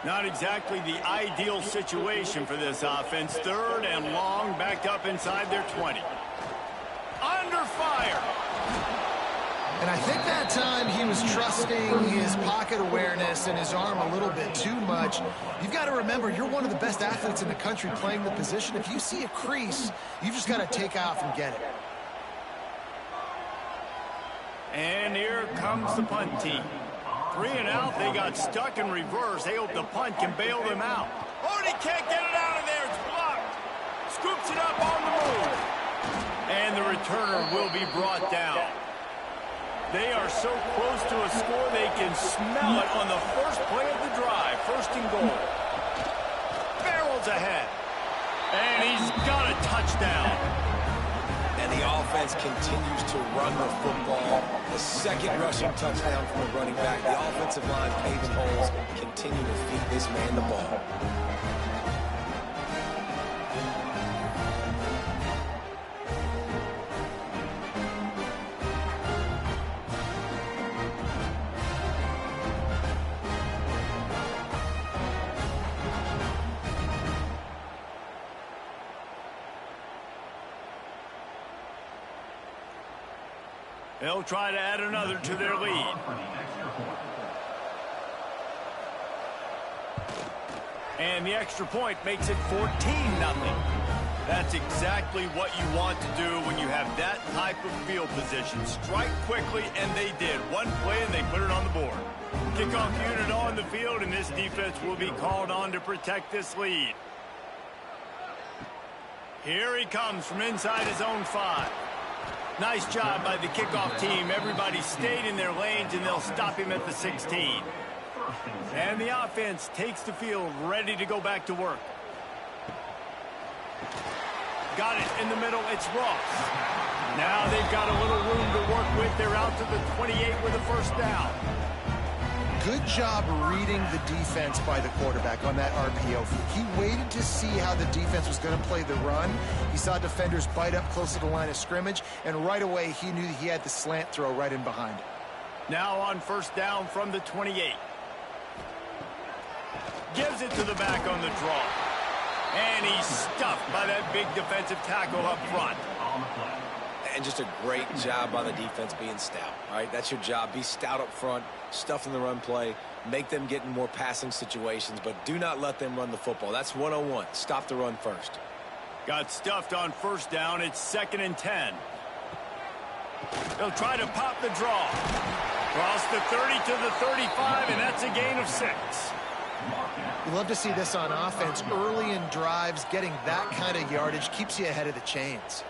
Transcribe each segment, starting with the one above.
Not exactly the ideal situation for this offense. 3rd and long, backed up inside their 20. Under fire. And I think that time he was trusting his pocket awareness and his arm a little bit too much. You've got to remember, you're one of the best athletes in the country playing the position. If you see a crease, you've just got to take off and get it. And here comes the punt team. 3 and out, they got stuck in reverse. They hope the punt can bail them out. Oh, he can't get it out of there. It's blocked. Scoops it up on the move. And the returner will be brought down. They are so close to a score, they can smell it on the first play of the drive. 1st and goal. Barrels ahead. And he's got a touchdown. And the offense continues to run the football. The 2nd rushing touchdown from the running back. The offensive line paving holes, continue to feed this man the ball. They'll try to add another to their lead. And the extra point makes it 14-0. That's exactly what you want to do when you have that type of field position. Strike quickly, and they did. One play, and they put it on the board. Kickoff unit on the field, and this defense will be called on to protect this lead. Here he comes from inside his own 5. Nice job by the kickoff team. Everybody stayed in their lanes, and they'll stop him at the 16. And the offense takes the field, ready to go back to work. Got it in the middle. It's Ross. Now they've got a little room to work with. They're out to the 28 with a 1st down. Good job reading the defense by the quarterback on that RPO. He waited to see how the defense was going to play the run. He saw defenders bite up close to the line of scrimmage, and right away he knew he had the slant throw right in behind it. Now on 1st down from the 28. Gives it to the back on the draw. And he's stuffed by that big defensive tackle up front. And just a great job by the defense being stout. All right, that's your job. Be stout up front, stuff in the run play, make them get in more passing situations, but do not let them run the football. That's 101. Stop the run first. Got stuffed on 1st down. It's 2nd and 10. They'll try to pop the draw. Cross the 30 to the 35, and that's a gain of 6. You love to see this on offense. Early in drives, getting that kind of yardage keeps you ahead of the chains.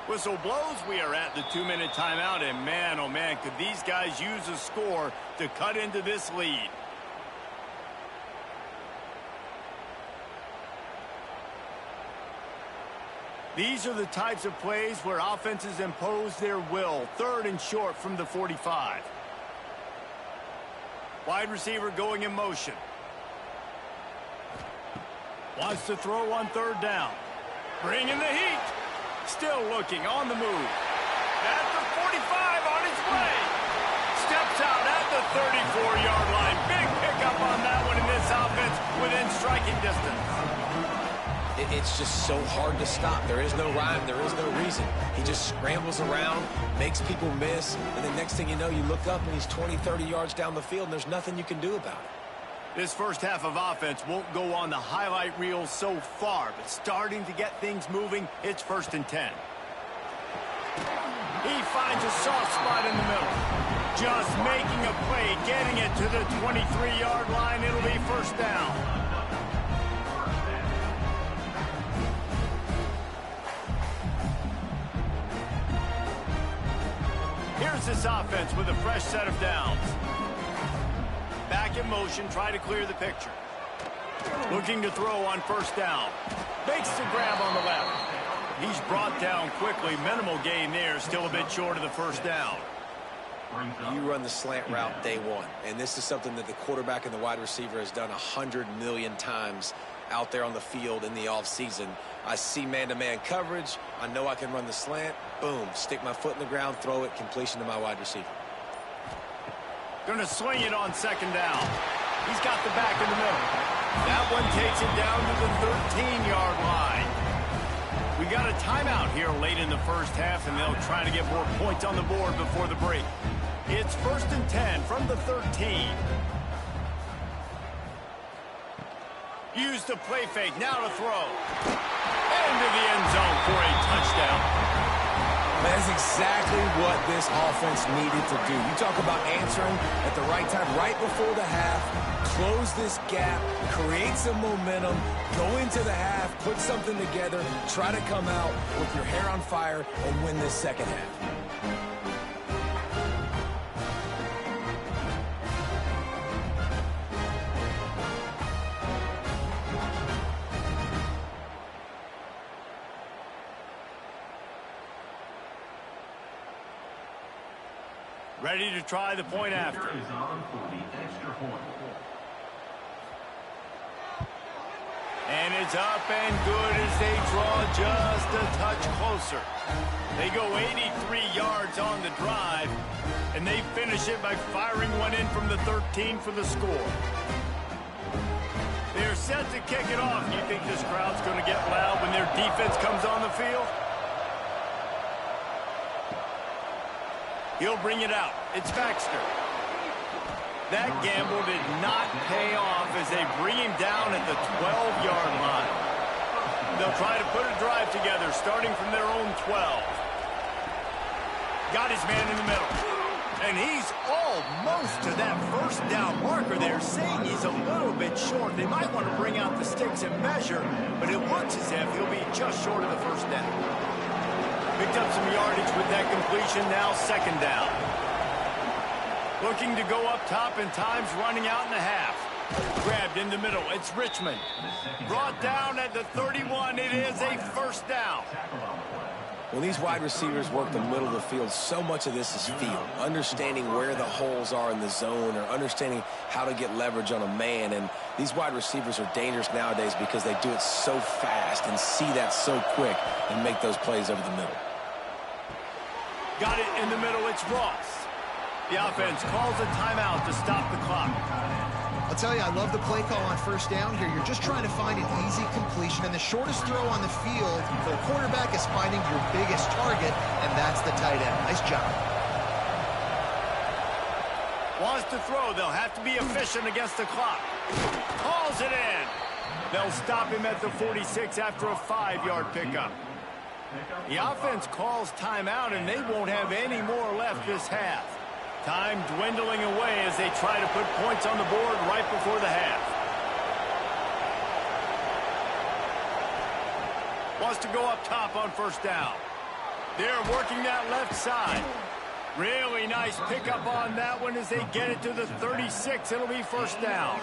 Whistle blows. We are at the 2-minute timeout, and man, oh man, could these guys use a score to cut into this lead. These are the types of plays where offenses impose their will. 3rd and short from the 45. Wide receiver going in motion. Wants to throw on 3rd down. Bringing the heat. Still looking on the move. At the 45 on his way. Steps out at the 34-yard line. Big pickup on that one in this offense within striking distance. It's just so hard to stop. There is no rhyme. There is no reason. He just scrambles around, makes people miss, and the next thing you know, you look up and he's 20, 30 yards down the field, and there's nothing you can do about it. This first half of offense won't go on the highlight reel so far, but starting to get things moving, it's 1st and 10. He finds a soft spot in the middle. Just making a play, getting it to the 23-yard line. It'll be 1st down. Here's this offense with a fresh set of downs. Back in motion, try to clear the picture. Looking to throw on 1st down. Makes the grab on the left. He's brought down quickly. Minimal gain there, still a bit short of the 1st down. You run the slant route day one, and this is something that the quarterback and the wide receiver has done 100 million times out there on the field in the offseason. I see man-to-man coverage. I know I can run the slant. Boom, stick my foot in the ground, throw it, completion to my wide receiver. Going to swing it on 2nd down. He's got the back in the middle. That one takes it down to the 13-yard line. We got a timeout here late in the first half, and they'll try to get more points on the board before the break. It's 1st and 10 from the 13. Use the play fake, now to throw. Into the end zone for a touchdown. That's exactly what this offense needed to do. You talk about answering at the right time, right before the half, close this gap, create some momentum, go into the half, put something together, try to come out with your hair on fire and win this second half. Ready to try the point after. And it's up and good as they draw just a touch closer. They go 83 yards on the drive, and they finish it by firing one in from the 13 for the score. They're set to kick it off. You think this crowd's going to get loud when their defense comes on the field? He'll bring it out. It's Baxter. That gamble did not pay off as they bring him down at the 12-yard line. They'll try to put a drive together, starting from their own 12. Got his man in the middle. And he's almost to that first down marker there, saying he's a little bit short. They might want to bring out the sticks and measure, but it looks as if he'll be just short of the first down. Picked up some yardage with that completion, now second down. Looking to go up top, and time's running out in the half. Grabbed in the middle, it's Richmond. Brought down at the 31, it is a first down. When these wide receivers work the middle of the field, so much of this is feel. Understanding where the holes are in the zone, or understanding how to get leverage on a man. And these wide receivers are dangerous nowadays because they do it so fast and see that so quick and make those plays over the middle. Got it in the middle, it's Ross. The offense calls a timeout to stop the clock. I'll tell you, I love the play call on first down here. You're just trying to find an easy completion, and the shortest throw on the field for the quarterback is finding your biggest target, and that's the tight end. Nice job. Wants to throw. They'll have to be efficient against the clock. Calls it in. They'll stop him at the 46 after a 5-yard pickup. The offense calls timeout, and they won't have any more left this half. Time dwindling away as they try to put points on the board right before the half. Wants to go up top on first down. They're working that left side. Really nice pickup on that one as they get it to the 36. It'll be first down.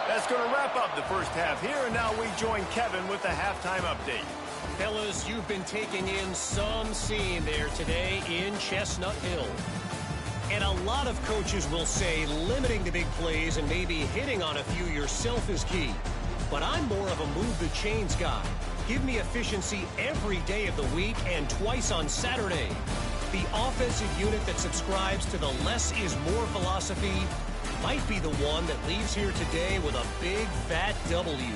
That's going to wrap up the first half here, and now we join Kevin with the halftime update. Fellas, you've been taking in some scene there today in Chestnut Hill. And a lot of coaches will say limiting the big plays and maybe hitting on a few yourself is key. But I'm more of a move the chains guy. Give me efficiency every day of the week and twice on Saturday. The offensive unit that subscribes to the less is more philosophy might be the one that leaves here today with a big fat W.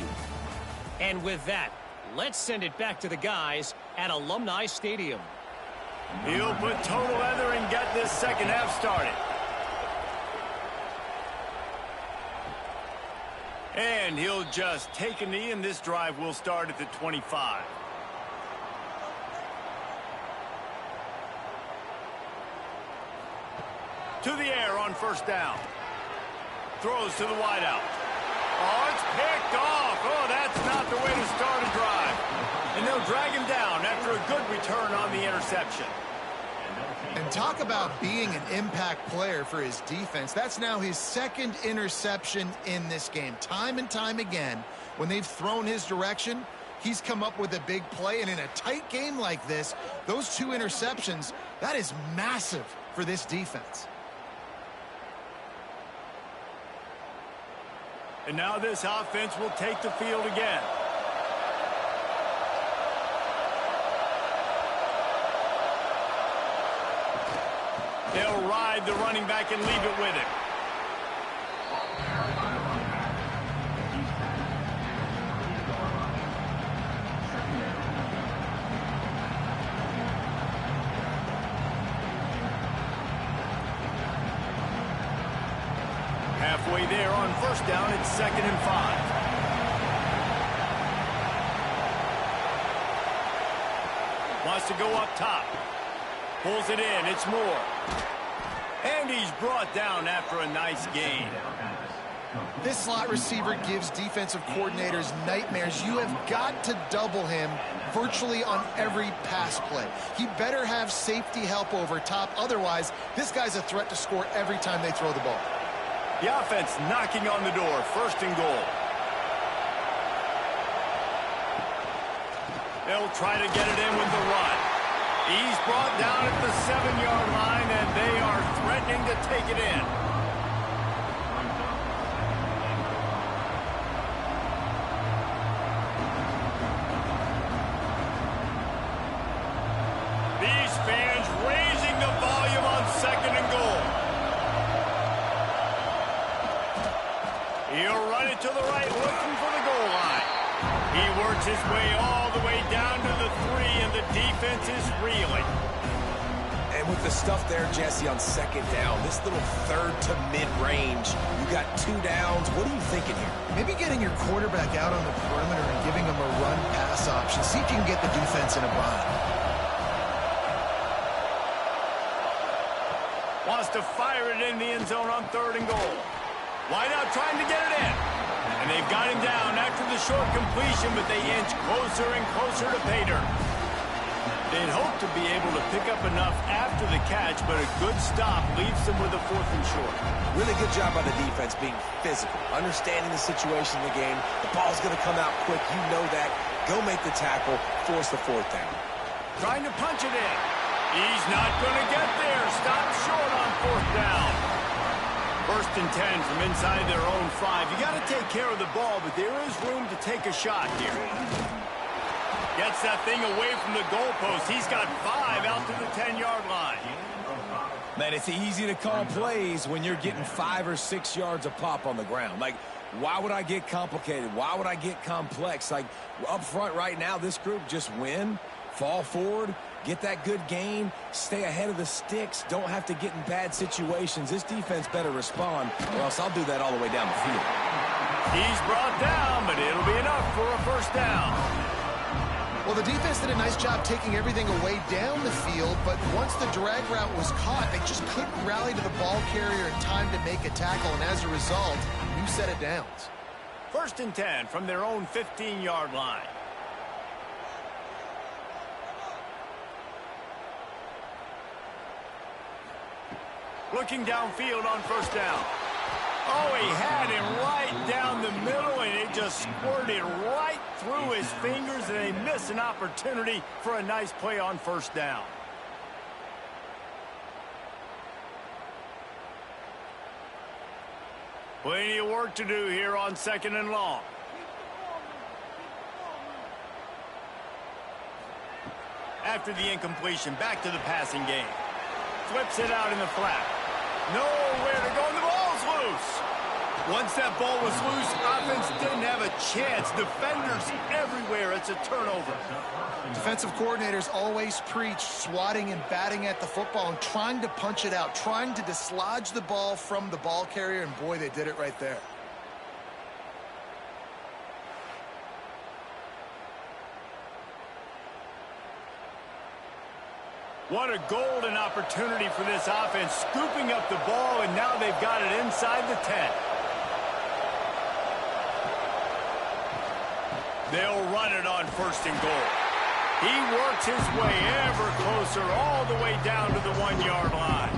And with that, let's send it back to the guys at Alumni Stadium. He'll put total leather and get this second half started. And he'll just take a knee, and this drive will start at the 25. To the air on first down. Throws to the wideout. Oh, it's picked off. Oh, that's not the way to start a drive. And they'll drag him down after a good return on the interception. And talk about being an impact player for his defense. That's now his second interception in this game. Time and time again, when they've thrown his direction, he's come up with a big play. And in a tight game like this, those 2 interceptions, that is massive for this defense. And now this offense will take the field again. They'll ride the running back and leave it with him. Halfway there on first down, it's 2nd and 5. Wants to go up top. Pulls it in, it's Moore. And he's brought down after a nice gain. This slot receiver gives defensive coordinators nightmares. You have got to double him virtually on every pass play. He better have safety help over top. Otherwise, this guy's a threat to score every time they throw the ball. The offense knocking on the door, 1st and goal. They'll try to get it in with the run. He's brought down at the 7-yard line, and they are threatening to take it in. These fans raising the volume on 2nd and goal. He'll run it to the right, looking for the goal line. He works his way all the way down to the 3, and the defense is reeling. And with the stuff there, Jesse, on 2nd down, this little 3rd to mid-range, you got 2 downs. What are you thinking here? Maybe getting your quarterback out on the perimeter and giving him a run-pass option. See if you can get the defense in a bind. Wants to fire it in the end zone on 3rd and goal. Wide out trying to get it in. And they've got him down after the short completion, but they inch closer and closer to pay dirt. They'd hope to be able to pick up enough after the catch, but a good stop leaves them with a 4th and short. Really good job by the defense being physical, understanding the situation in the game. The ball's going to come out quick. You know that. Go make the tackle, force the 4th down. Trying to punch it in. He's not going to get there. Stop short on 4th down. 1st and 10 from inside their own 5. You got to take care of the ball, but there is room to take a shot here. Gets that thing away from the goalpost. He's got 5 out to the 10-yard line. Man, it's easy to call plays when you're getting 5 or 6 yards a pop on the ground. Like, why would I get complicated? Why would I get complex? Like, up front right now, this group just win, fall forward, get that good gain, stay ahead of the sticks, don't have to get in bad situations. This defense better respond, or else I'll do that all the way down the field. He's brought down, but it'll be enough for a 1st down. Well, the defense did a nice job taking everything away down the field, but once the drag route was caught, they just couldn't rally to the ball carrier in time to make a tackle, and as a result, new set of downs. 1st and 10 from their own 15-yard line. Looking downfield on 1st down. Oh, he had him right down the middle, and it just squirted right through his fingers, and they miss an opportunity for a nice play on 1st down. Plenty of work to do here on 2nd and long. After the incompletion, back to the passing game. Flips it out in the flat. Nowhere to go, and the ball's loose. Once that ball was loose, offense didn't have a chance. Defenders everywhere. It's a turnover. Defensive coordinators always preach swatting and batting at the football and trying to punch it out, trying to dislodge the ball from the ball carrier, and boy, they did it right there. What a golden opportunity for this offense, scooping up the ball, and now they've got it inside the 10. They'll run it on 1st and goal. He works his way ever closer all the way down to the 1-yard line.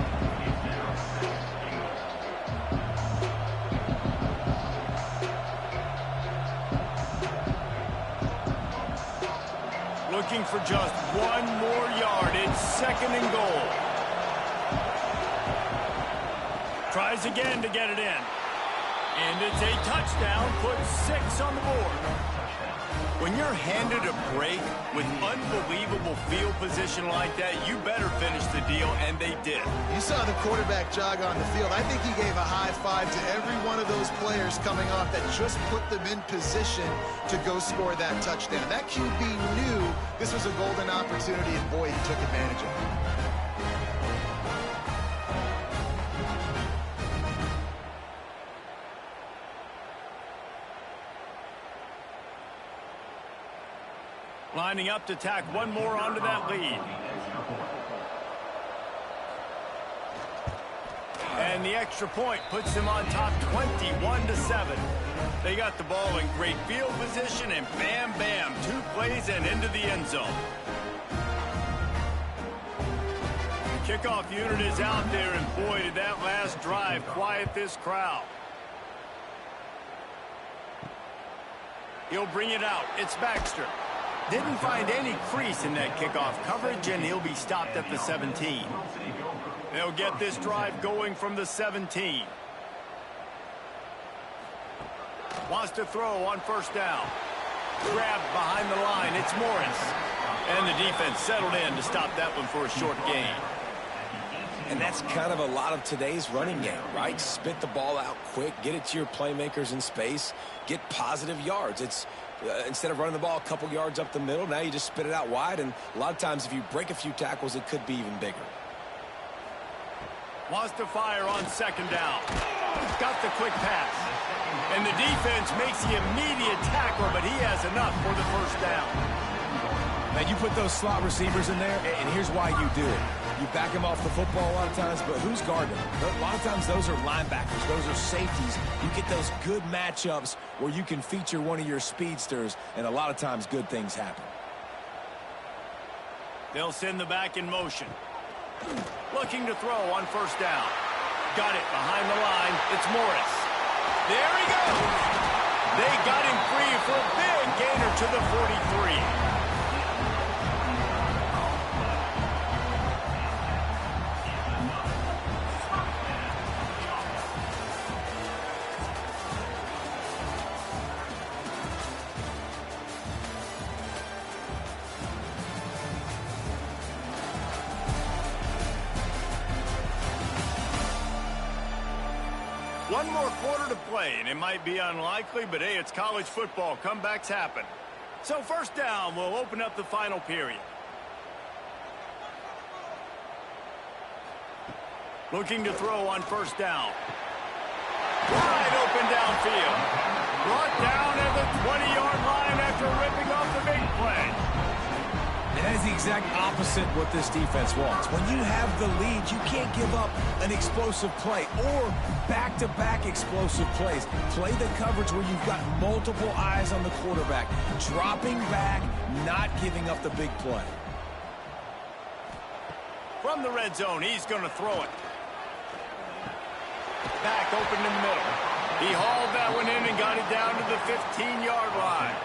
Looking for just 1 more yard. It's 2nd and goal. Tries again to get it in. And it's a touchdown, puts 6 on the board. When you're handed a break with unbelievable field position like that, you better finish the deal, and they did. You saw the quarterback jog on the field. I think he gave a high five to every one of those players coming off that just put them in position to go score that touchdown. That QB knew this was a golden opportunity, and boy, he took advantage of it. Lining up to tack one more onto that lead. And the extra point puts them on top 21-7. They got the ball in great field position, and bam, bam, 2 plays and into the end zone. The kickoff unit is out there, and boy, did that last drive quiet this crowd. He'll bring it out. It's Baxter. Didn't find any crease in that kickoff coverage, and he'll be stopped at the 17. They'll get this drive going from the 17. Wants to throw on first down. Grabbed behind the line. It's Morris. And the defense settled in to stop that one for a short gain. And that's kind of a lot of today's running game, right? Spit the ball out quick, get it to your playmakers in space, get positive yards. It's instead of running the ball a couple yards up the middle, now you just spit it out wide, and a lot of times if you break a few tackles, it could be even bigger. Wants to fire on second down. Got the quick pass. And the defense makes the immediate tackle, but he has enough for the first down. Now, you put those slot receivers in there, and here's why you do it. You back them off the football a lot of times, but who's guarding them? A lot of times those are linebackers. Those are safeties. You get those good matchups where you can feature one of your speedsters, and a lot of times good things happen. They'll send the back in motion. Looking to throw on first down. Got it behind the line. It's Morris. There he goes. They got him free for a big gainer to the 43. One more quarter to play, and it might be unlikely, but hey, it's college football. Comebacks happen. So first down will open up the final period. Looking to throw on first down. Wide open downfield. Brought down at the 20-yard line after ripping off the big play. And that is the exact opposite what this defense wants. When you have the lead, you can't give up an explosive play or back-to-back explosive plays. Play the coverage where you've got multiple eyes on the quarterback, dropping back, not giving up the big play. From the red zone, he's going to throw it. Back open in the middle. He hauled that one in and got it down to the 15-yard line.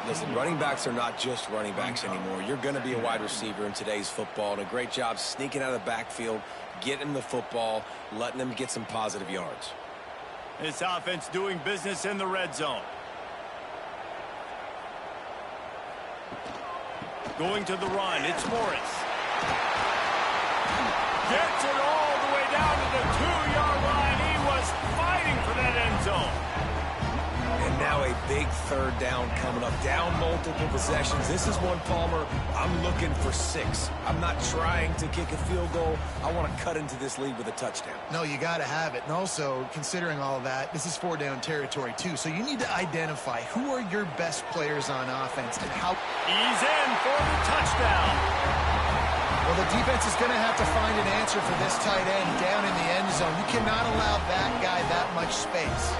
Listen, running backs are not just running backs anymore. You're going to be a wide receiver in today's football, and a great job sneaking out of the backfield, getting the football, letting them get some positive yards. This offense doing business in the red zone. Going to the run, it's Morris. Gets it all the way down to the 2-yard line. He was fighting for that end zone. And now a big third down coming up. Down multiple possessions. This is one, Palmer, I'm looking for 6. I'm not trying to kick a field goal. I want to cut into this lead with a touchdown. No, you got to have it. And also, considering all of that, this is 4-down territory, too. So you need to identify who are your best players on offense and how... He's in for the touchdown. Well, the defense is going to have to find an answer for this tight end down in the end zone. You cannot allow that guy that much space.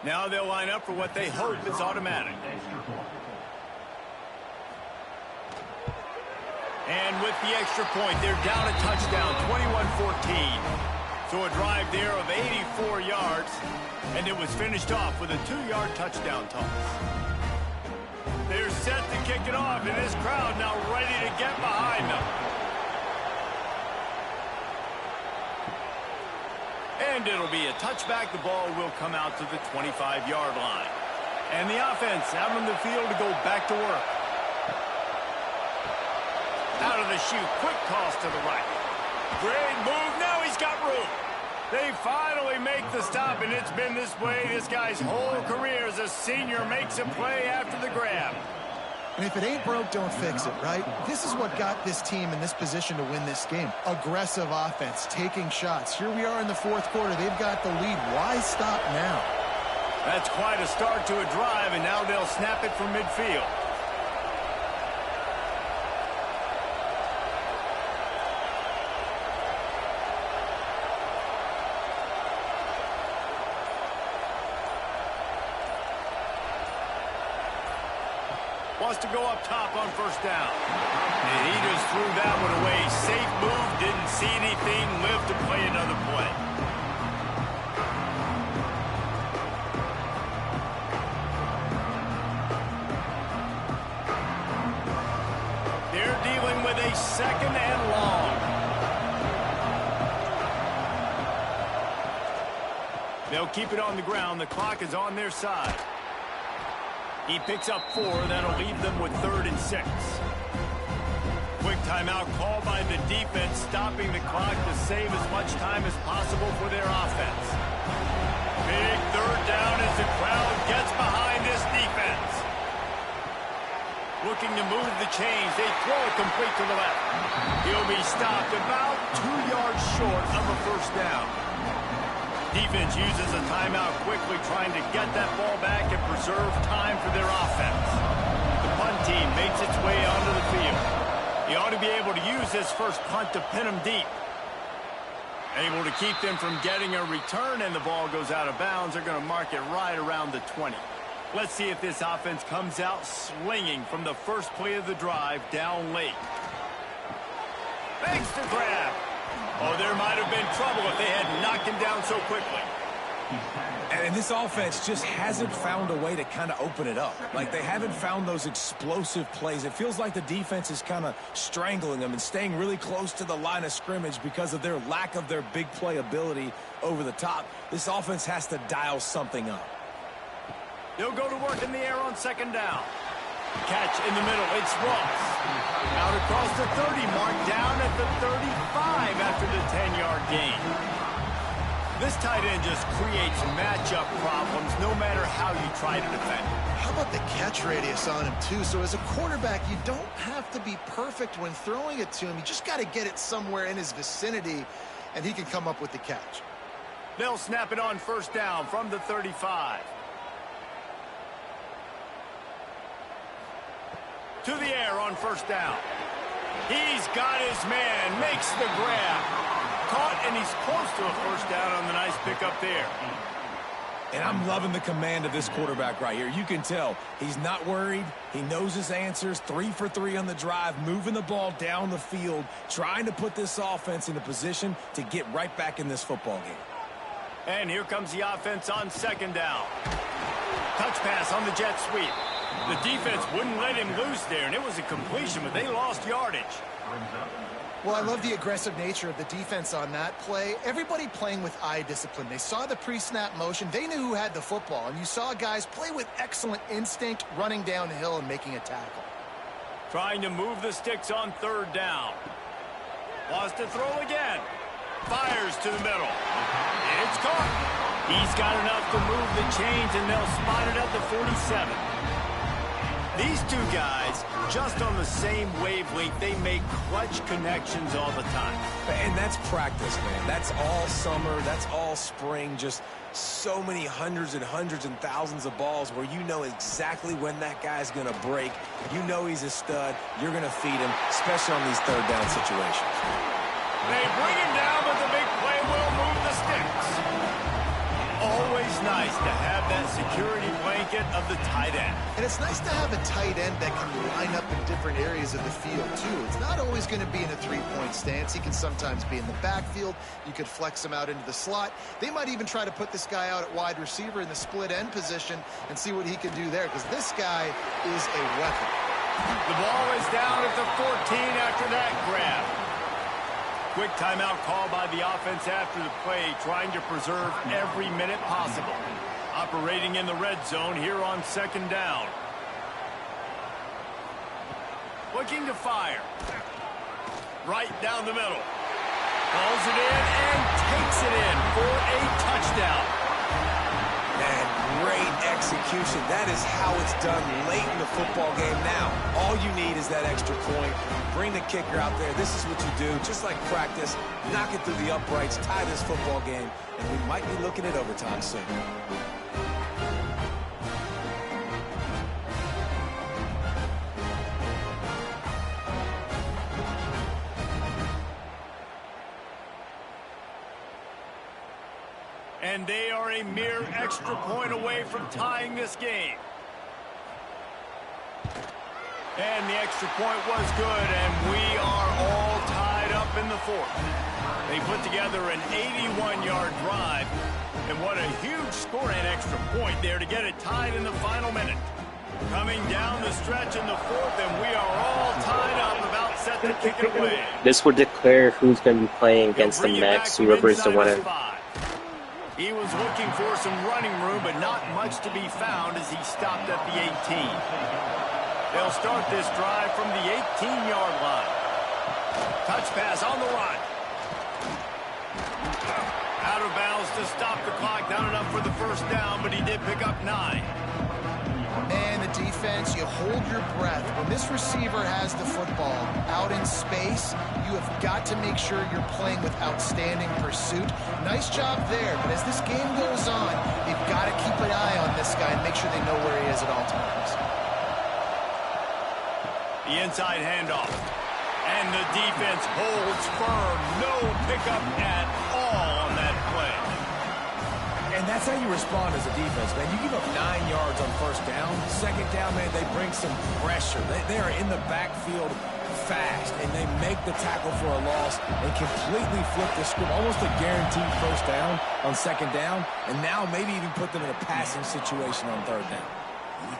Now they'll line up for what they hope is automatic. And with the extra point, they're down a touchdown, 21-14. So a drive there of 84 yards, and it was finished off with a 2-yard touchdown toss. They're set to kick it off, and this crowd now ready to get behind them. And it'll be a touchback. The ball will come out to the 25-yard line. And the offense out on the field to go back to work. Out of the chute, quick toss to the right. Great move, now he's got room. They finally make the stop, and it's been this way this guy's whole career as a senior makes a play after the grab. And if it ain't broke, don't fix it, right? This is what got this team in this position to win this game. Aggressive offense, taking shots. Here we are in the fourth quarter. They've got the lead. Why stop now? That's quite a start to a drive, and now they'll snap it from midfield. Wants to go up top on first down. And he just threw that one away. Safe move, didn't see anything, lived to play another play. They're dealing with a second and long. They'll keep it on the ground. The clock is on their side. He picks up 4. That'll leave them with 3rd and 6. Quick timeout called by the defense, stopping the clock to save as much time as possible for their offense. Big 3rd down as the crowd gets behind this defense. Looking to move the chains. They throw it complete to the left. He'll be stopped about 2 yards short of a first down. Defense uses a timeout quickly, trying to get that ball back and preserve time for their offense. The punt team makes its way onto the field. He ought to be able to use this first punt to pin them deep. Able to keep them from getting a return, and the ball goes out of bounds. They're going to mark it right around the 20. Let's see if this offense comes out slinging from the first play of the drive down late. Thanks to grab. Oh, there might have been trouble if they had knocked him down so quickly. And this offense just hasn't found a way to kind of open it up. Like, they haven't found those explosive plays. It feels like the defense is kind of strangling them and staying really close to the line of scrimmage because of their lack of their big play ability over the top. This offense has to dial something up. They'll go to work in the air on second down. Catch in the middle. It's Ross. Out across the 30 mark, down at the 35 after the 10-yard gain. This tight end just creates matchup problems no matter how you try to defend. How about the catch radius on him, too? So as a quarterback, you don't have to be perfect when throwing it to him. You just got to get it somewhere in his vicinity, and he can come up with the catch. They'll snap it on first down from the 35. To the air on first down. He's got his man, makes the grab. Caught, and he's close to a first down on the nice pickup there. And I'm loving the command of this quarterback right here. You can tell he's not worried. He knows his answers. 3 for 3 on the drive, moving the ball down the field, trying to put this offense in a position to get right back in this football game. And here comes the offense on second down. Touch pass on the jet sweep. The defense wouldn't let him loose there, and it was a completion, but they lost yardage. Well, I love the aggressive nature of the defense on that play. Everybody playing with eye discipline. They saw the pre-snap motion. They knew who had the football, and you saw guys play with excellent instinct, running downhill and making a tackle. Trying to move the sticks on third down. Wants to throw again. Fires to the middle. It's caught. He's got enough to move the chains, and they'll spot it at the 47. These two guys, just on the same wavelength, they make clutch connections all the time. And that's practice, man. That's all summer. That's all spring. Just so many hundreds and thousands of balls where you know exactly when that guy's going to break. You know he's a stud. You're going to feed him, especially on these third down situations. They bring him down, but the big play will move the sticks. Always nice nice to have that security blanket of the tight end. And it's nice to have a tight end that can line up in different areas of the field, too. It's not always going to be in a three-point stance. He can sometimes be in the backfield. You could flex him out into the slot. They might even try to put this guy out at wide receiver in the split end position and see what he can do there, because this guy is a weapon. The ball is down at the 14 after that grab. Quick timeout call by the offense after the play, trying to preserve every minute possible. Operating in the red zone here on second down. Looking to fire. Right down the middle. Calls it in and takes it in for a touchdown. And great execution. That is how it's done late in the football game. Now, all you need is that extra point. Bring the kicker out there. This is what you do. Just like practice, knock it through the uprights, tie this football game, and we might be looking at overtime soon. And they are a mere extra point away from tying this game. And the extra point was good, and we are all tied up in the fourth. They put together an 81-yard drive, and what a huge score and extra point there to get it tied in the final minute. Coming down the stretch in the fourth, and we are all tied up, about set to kick it away. This will declare who's going to be playing against them next, whoever is the winner. He was looking for some running room, but not much to be found as he stopped at the 18. They'll start this drive from the 18-yard line. Touch pass on the run. Out of bounds to stop the clock. Not enough for the first down, but he did pick up 9. And the defense, you hold your breath. When this receiver has the football out in space, you have got to make sure you're playing with outstanding pursuit. Nice job there, but as this game goes on, they've got to keep an eye on this guy and make sure they know where he is at all times. The inside handoff. And the defense holds firm. No pickup at all on that play. And that's how you respond as a defense, man. You give up 9 yards on first down. Second down, man, they bring some pressure. They are in the backfield fast, and they make the tackle for a loss and completely flip the script. Almost a guaranteed first down on second down, and now maybe even put them in a passing situation on third down.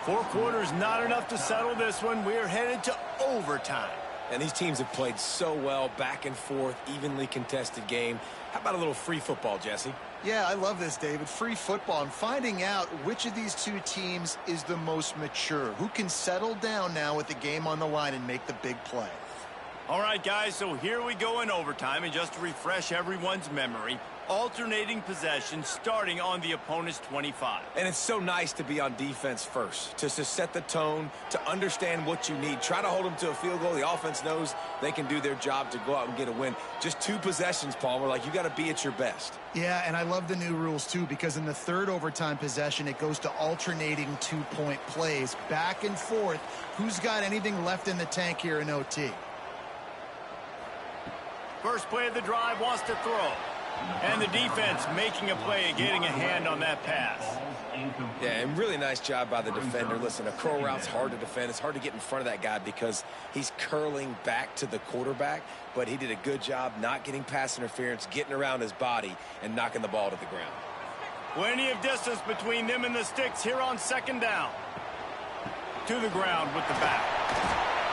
4 quarters, not enough to settle this one. We're headed to overtime. And these teams have played so well, back and forth, evenly contested game. How about a little free football, Jesse? Yeah, I love this, David. Free football. I'm finding out which of these two teams is the most mature, who can settle down now with the game on the line and make the big play. All right, guys, so here we go in overtime, and just to refresh everyone's memory, alternating possession starting on the opponent's 25. And it's so nice to be on defense first, to set the tone, to understand what you need. Try to hold them to a field goal. The offense knows they can do their job to go out and get a win. Just 2 possessions, Palmer. Like, you got to be at your best. Yeah, and I love the new rules, too, because in the third overtime possession, it goes to alternating 2-point plays, back and forth. Who's got anything left in the tank here in OT? First play of the drive, wants to throw. And the defense making a play, getting a hand on that pass. Yeah, and really nice job by the defender. Listen, a curl route's hard to defend. It's hard to get in front of that guy because he's curling back to the quarterback, but he did a good job not getting pass interference, getting around his body, and knocking the ball to the ground. Plenty of distance between them and the sticks here on second down. To the ground with the back.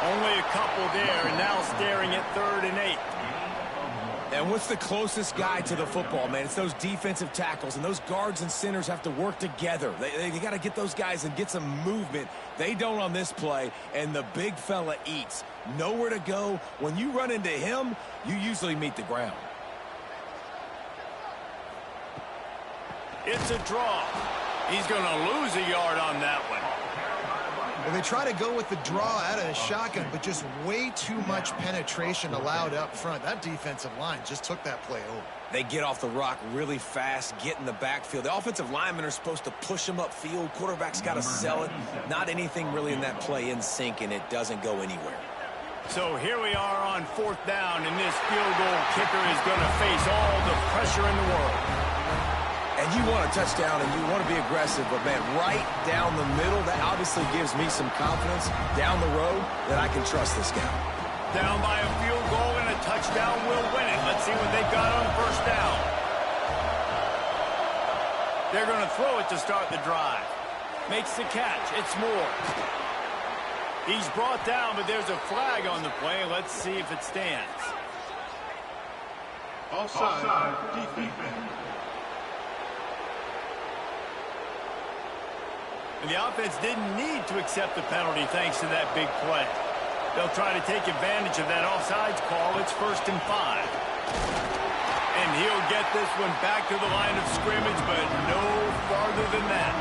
Only a couple there, and now staring at 3rd and 8. And what's the closest guy to the football, man? It's those defensive tackles, and those guards and centers have to work together. They got to get those guys and get some movement. They don't on this play, and the big fella eats. Nowhere to go. When you run into him, you usually meet the ground. It's a draw. He's going to lose a yard on that one. Well, they try to go with the draw out of the shotgun, but just way too much penetration allowed up front. That defensive line just took that play over. They get off the rock really fast, get in the backfield. The offensive linemen are supposed to push them upfield. Quarterback's got to sell it. Not anything really in that play in sync, and it doesn't go anywhere. So here we are on 4th down, and this field goal kicker is going to face all the pressure in the world. And you want a touchdown and you want to be aggressive, but, man, right down the middle, that obviously gives me some confidence down the road that I can trust this guy. Down by a field goal and a touchdown will win it. Let's see what they've got on first down. They're going to throw it to start the drive. Makes the catch. It's Moore. He's brought down, but there's a flag on the play. Let's see if it stands. Offside, defense. And the offense didn't need to accept the penalty thanks to that big play. They'll try to take advantage of that offsides call. It's 1st and 5. And he'll get this one back to the line of scrimmage, but no farther than that.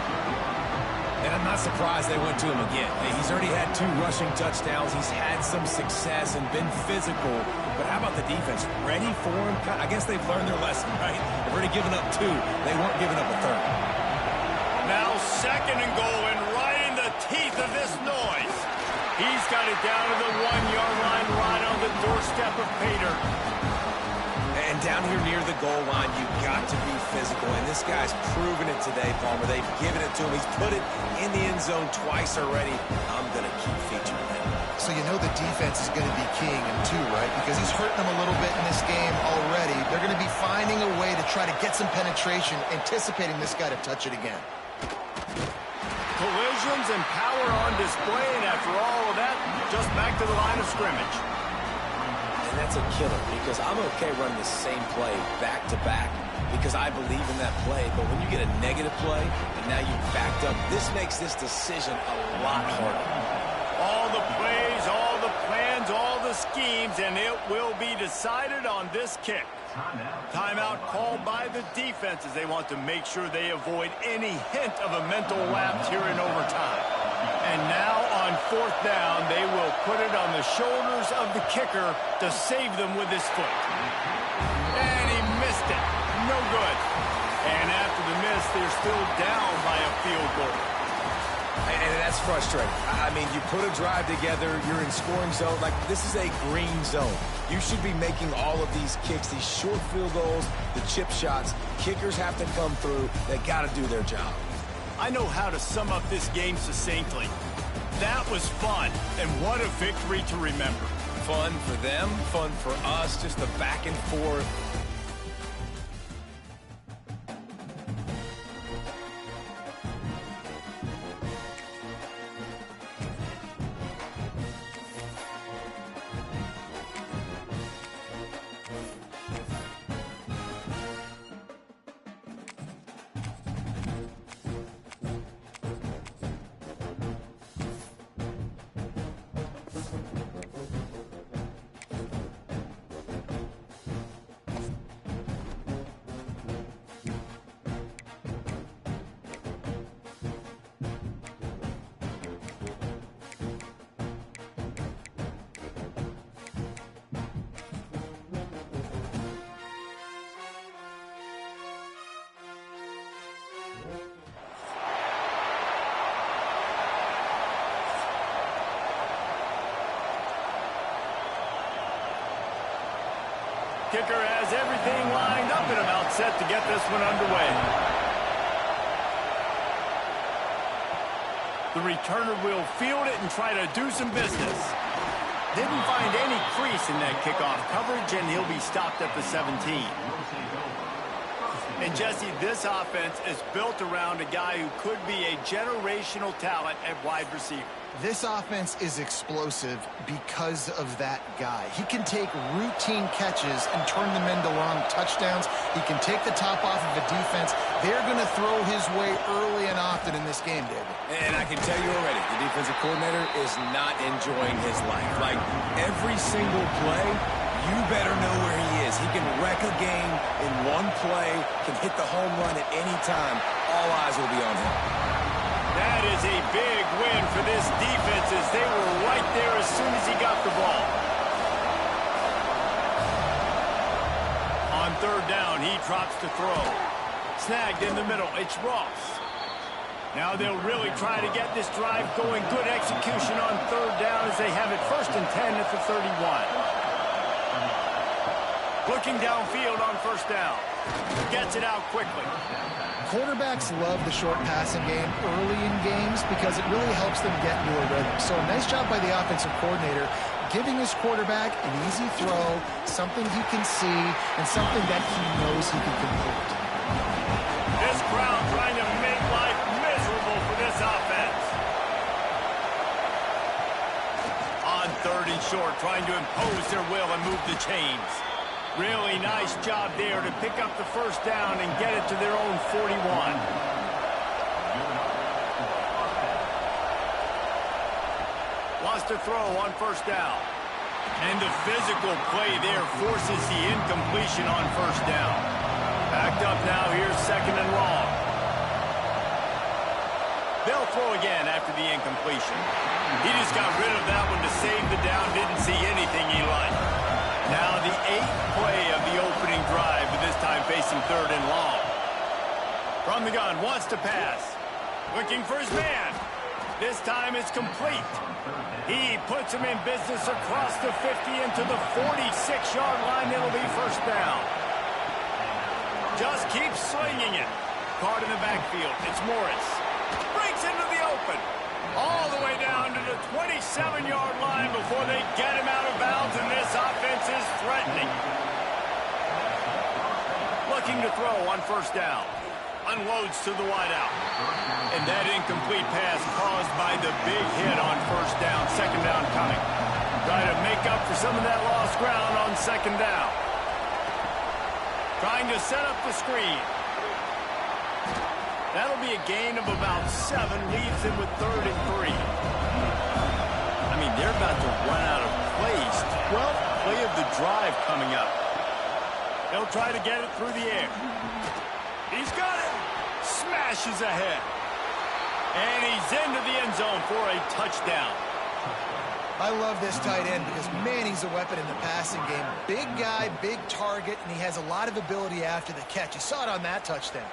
And I'm not surprised they went to him again. He's already had 2 rushing touchdowns. He's had some success and been physical. But how about the defense? Ready for him? I guess they've learned their lesson, right? They've already given up 2. They weren't giving up a 3rd. Now 2nd and goal, and right in the teeth of this noise. He's got it down to the 1-yard line, right on the doorstep of Pater. And down here near the goal line, you've got to be physical. And this guy's proven it today, Palmer. They've given it to him. He's put it in the end zone twice already. I'm going to keep featuring him. So you know the defense is going to be keying him too, right? Because he's hurting them a little bit in this game already. They're going to be finding a way to try to get some penetration, anticipating this guy to touch it again. Collisions and power on display, and after all of that, just back to the line of scrimmage. And that's a killer because I'm okay running the same play back-to-back because I believe in that play. But when you get a negative play and now you've backed up, this makes this decision a lot harder. All the plays, all the plans, all the schemes, and it will be decided on this kick. Timeout called by the defense as they want to make sure they avoid any hint of a mental lapse here in overtime. And now on 4th down, they will put it on the shoulders of the kicker to save them with his foot. And he missed it. No good. And after the miss, they're still down by a field goal. And that's frustrating. I mean, you put a drive together, you're in scoring zone. Like, this is a green zone. You should be making all of these kicks, these short field goals, the chip shots. Kickers have to come through. They got to do their job. I know how to sum up this game succinctly. That was fun, and what a victory to remember. Fun for them, fun for us, just the back and forth. Kicker has everything lined up and about set to get this one underway. The returner will field it and try to do some business. Didn't find any crease in that kickoff coverage, and he'll be stopped at the 17. And, Jesse, this offense is built around a guy who could be a generational talent at wide receiver. This offense is explosive because of that guy. He can take routine catches and turn them into long touchdowns. He can take the top off of a defense. They're going to throw his way early and often in this game, David. And I can tell you already, the defensive coordinator is not enjoying his life. Like, every single play, you better know where he is. He can wreck a game in one play, can hit the home run at any time. All eyes will be on him. That is a big win for this defense as they were right there as soon as he got the ball. On 3rd down, he drops to throw. Snagged in the middle, it's Ross. Now they'll really try to get this drive going. Good execution on 3rd down as they have it 1st and 10 at the 31. Looking downfield on first down. Gets it out quickly. Quarterbacks love the short passing game early in games because it really helps them get into a rhythm. So a nice job by the offensive coordinator giving his quarterback an easy throw, something he can see, and something that he knows he can complete. This crowd trying to make life miserable for this offense. On 3rd and short, trying to impose their will and move the chains. Really nice job there to pick up the first down and get it to their own 41. Wants to throw on first down. And the physical play there forces the incompletion on first down. Backed up now, here's 2nd and long. They'll throw again after the incompletion. He just got rid of that one to save the down, didn't see anything he liked. Now the 8th play of the opening drive, but this time facing 3rd and long. From the gun, wants to pass. Looking for his man. This time it's complete. He puts him in business across the 50 into the 46-yard line. It'll be first down. Just keep slinging it. Caught in the backfield. It's Morris. Breaks into the open. All the way down to the 27-yard line before they get him out of bounds, and this offense is threatening. Looking to throw on first down. Unloads to the wideout. And that incomplete pass caused by the big hit on first down. 2nd down coming. Try to make up for some of that lost ground on 2nd down. Trying to set up the screen. That'll be a gain of about 7, leaves him with 3rd and 3. I mean, they're about to run out of plays. 12th play of the drive coming up. They'll try to get it through the air. He's got it. Smashes ahead. And he's into the end zone for a touchdown. I love this tight end because, man, he's a weapon in the passing game. Big guy, big target, and he has a lot of ability after the catch. You saw it on that touchdown.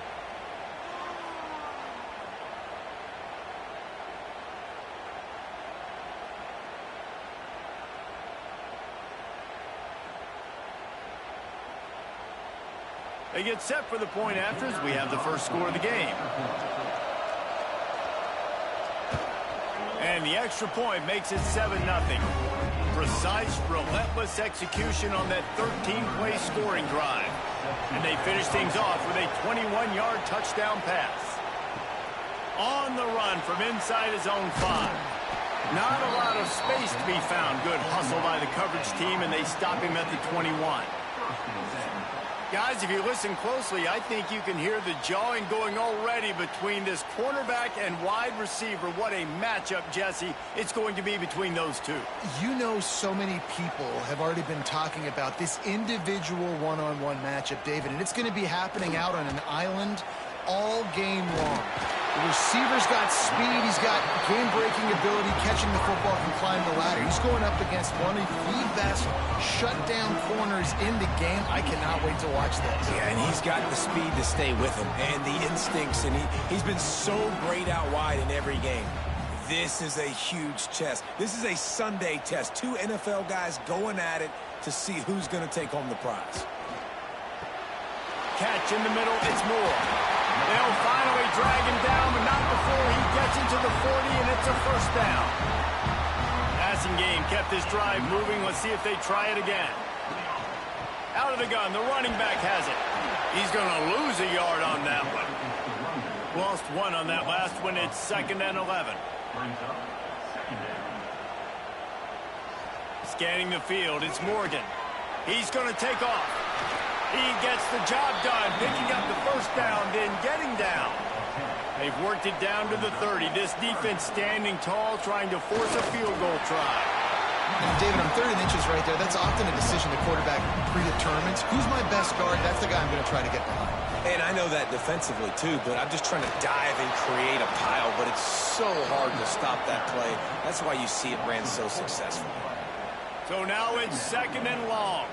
They get set for the point after as we have the first score of the game. And the extra point makes it 7-0. Precise, relentless execution on that 13-play scoring drive. And they finish things off with a 21-yard touchdown pass. On the run from inside his own 5. Not a lot of space to be found. Good hustle by the coverage team, and they stop him at the 21. Guys, if you listen closely, I think you can hear the jawing going already between this cornerback and wide receiver. What a matchup, Jesse, it's going to be between those two. You know, so many people have already been talking about this individual one-on-one matchup, David, and it's going to be happening out on an island all game long. The receiver's got speed, he's got game-breaking ability, catching the football, can climb the ladder. He's going up against one of the best shutdown corners in the game. I cannot wait to watch this. Yeah, and he's got the speed to stay with him and the instincts, and he's been so great out wide in every game. This is a huge test. This is a Sunday test. 2 NFL guys going at it to see who's going to take home the prize. Catch in the middle, it's Moore. They'll finally drag him down, but not before he gets into the 40, and it's a first down. Passing game kept this drive moving. Let's see if they try it again. Out of the gun, the running back has it. He's going to lose a yard on that one. Lost 1 on that last one. It's 2nd and 11. Scanning the field, it's Morgan. He's going to take off. He gets the job done, picking up the first down, then getting down. They've worked it down to the 30. This defense standing tall, trying to force a field goal try. And David, on 3rd and inches right there, that's often a decision the quarterback predetermines. Who's my best guard? That's the guy I'm going to try to get behind. And I know that defensively, too, but I'm just trying to dive and create a pile, but it's so hard to stop that play. That's why you see it ran so successfully. So now it's 2nd and long.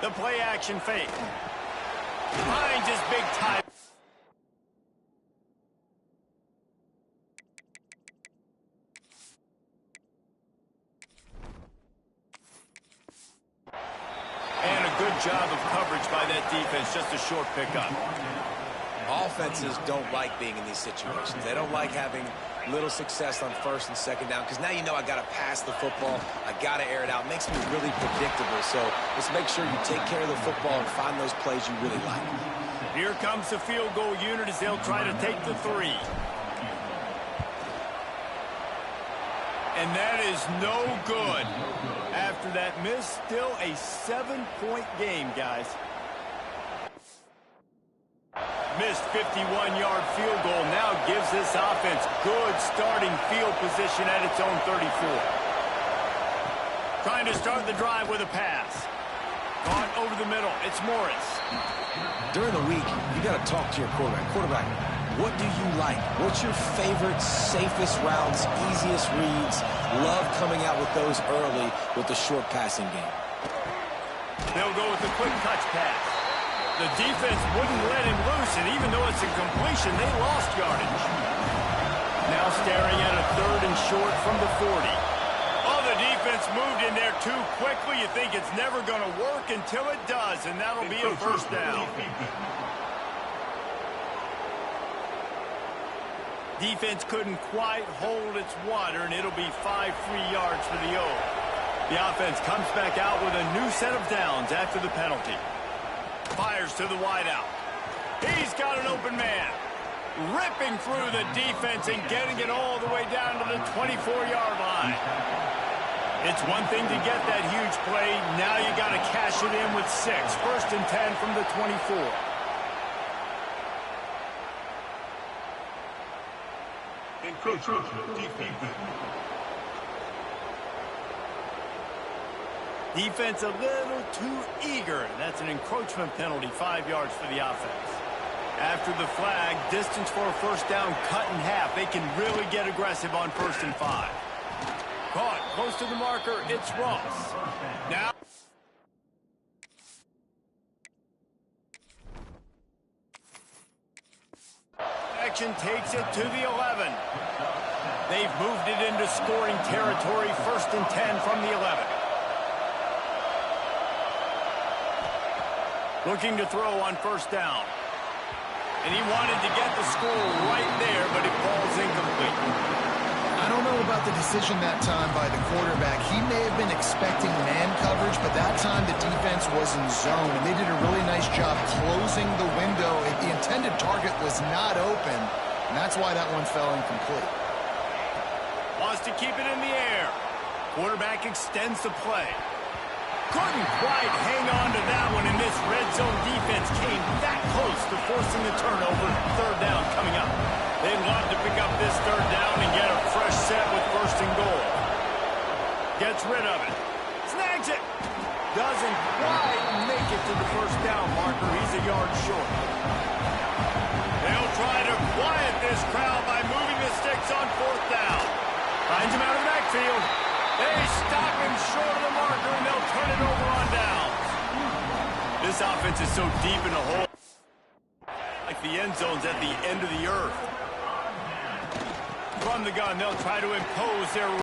The play action fake. Finds his big time. And job of coverage by that defense. Just a short pickup. Offenses don't like being in these situations. They don't like having little success on first and second down because now you know I got to pass the football. I got to air it out. It makes me really predictable. So let's make sure you take care of the football and find those plays you really like. Here comes the field goal unit as they'll try to take the 3. And that is no good. After that miss, still a 7-point game, guys. Missed 51-yard field goal now gives this offense good starting field position at its own 34. Trying to start the drive with a pass. Gone over the middle. It's Morris. During the week, you got to talk to your quarterback. Quarterback, what do you like? What's your favorite, safest routes, easiest reads? Love coming out with those early with the short passing game. They'll go with the quick touch pass. The defense wouldn't let him loose, and even though it's a completion, they lost yardage. Now staring at a 3rd and short from the 40. Oh, the defense moved in there too quickly. You think it's never going to work until it does, and that'll be a first down. Defense couldn't quite hold its water, and it'll be 5 free yards for the O's. The offense comes back out with a new set of downs after the penalty. Fires to the wideout. He's got an open man. Ripping through the defense and getting it all the way down to the 24-yard line. It's one thing to get that huge play. Now you got to cash it in with 6. 1st and 10 from the 24. Encroachment defense. Defense a little too eager. That's an encroachment penalty, 5 yards for the offense. After the flag, distance for a first down cut in half. They can really get aggressive on 1st and 5. Caught close to the marker. It's Ross. Now. Action takes it to the 11. They've moved it into scoring territory. 1st and 10 from the 11. Looking to throw on 1st down. And he wanted to get the score right there, but it falls incomplete. I don't know about the decision that time by the quarterback. He may have been expecting man coverage, but that time the defense was in zone, and they did a really nice job closing the window. The intended target was not open, and that's why that one fell incomplete. Wants to keep it in the air. Quarterback extends the play. Couldn't quite hang on to that one, and this red zone defense came that close to forcing the turnover. 3rd down coming up. They'd love to pick up this 3rd down and get a fresh set with 1st and goal. Gets rid of it. Snags it. Doesn't quite make it to the 1st down marker. He's a yard short. They'll try to quiet this crowd by moving the sticks on 4th down. Finds him out of the backfield. They stop him short of the marker, and they'll turn it over on downs. This offense is so deep in the hole. Like the end zone's at the end of the earth. From the gun, they'll try to impose their